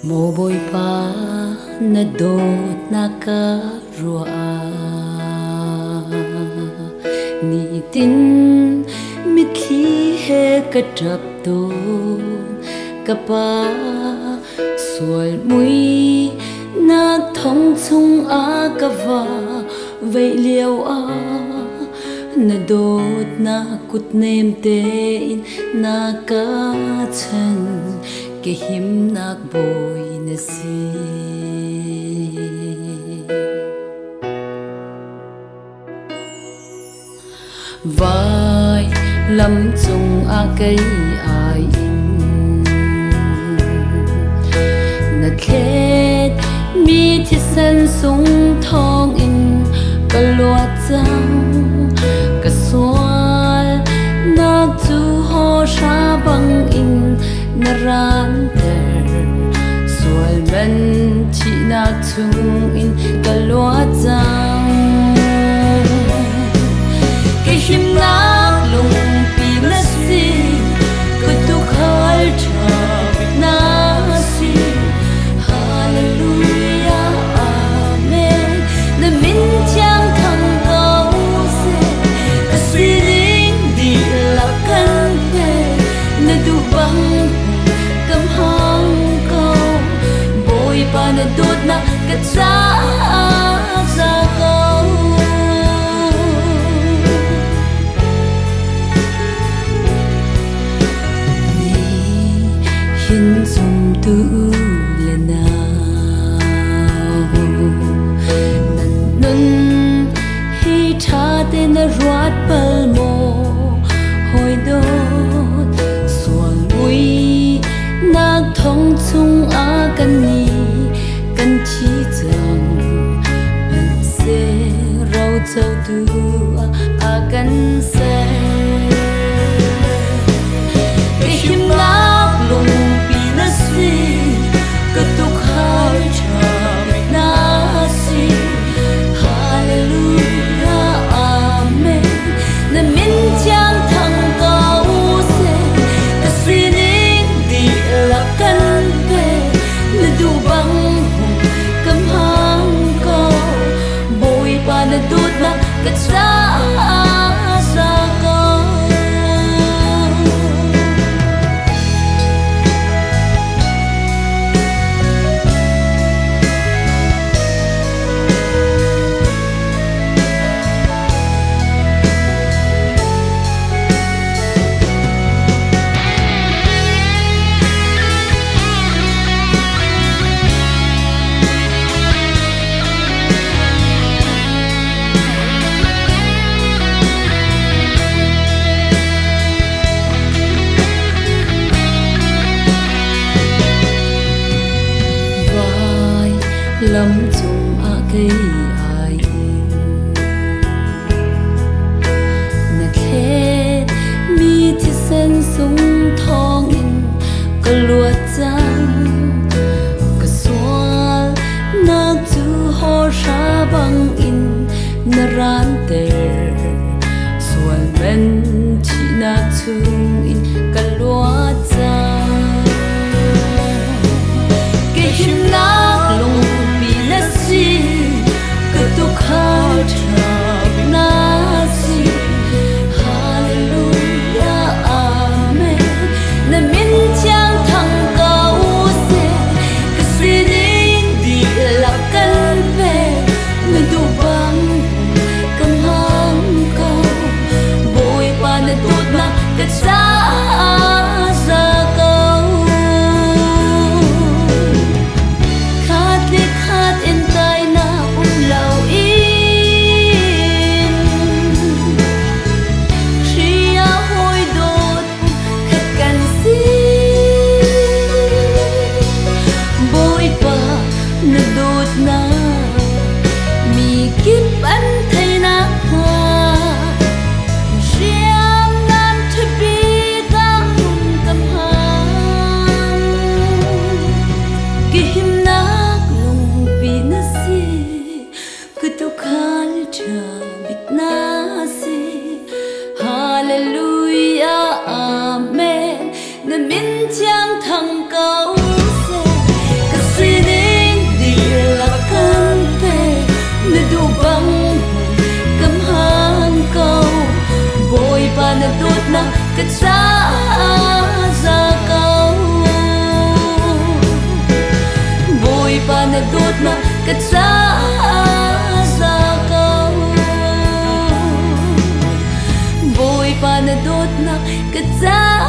mô bôi pa na dot na ka rua ni tin mit khi he ka trap to ka pa sual mui na thong chung a ka va vậy liêu a na dot na kut nem te in na ka chen ke him nak boy na si vai lam chung a kai ai in na khet mi thi san sung thong in ka lua chang ka sual nak chu ho sha bang in na ran ter sual ban chi nak chung in ka lua chang ke him nak lung pi na si ka tu khal tha na si hallelujah amen na min chang thang câu se ka si ding di la kan te na du bang kam hang câu boy pa na dot na ka cha za câu hin zum tu le na nan nun hi tha te na ruat pal mo hoi do sual ui nak thong chung a kan ni kan chi chang ban se rau chau tu a kan se ke him nak lung pi na si ka tu khal tha na si hallelujah amen na min chang thang câu se ka si ning di la kan te na du bang kam hang câu boy pa na tut na ka cha sa câu lam chung a kai ai na khet mi thi sen sung thong in ka lua chang ka sual nak chu ho sha bang in na ran ter sual ben chi nak chung in ka lua chang ke him nak lung tu khal tha na si hallelujah amen na min chang thang câu se ka si ding di la kan ve na du bang kam hang câu boy pa na tut na ka cha za câu khat le khat en tai na lau in khia hoi dot khat kan si boy pa na dot na mi kip an thai na ha shiam nan to be ka hum kam ha ki him nak lung pi na si tu khal tha bit na si hallelujah amen na min chang thang câu se cất giá ra cao bồi pa na đốt na cất giá ra cao bồi pa na đốt na cất giá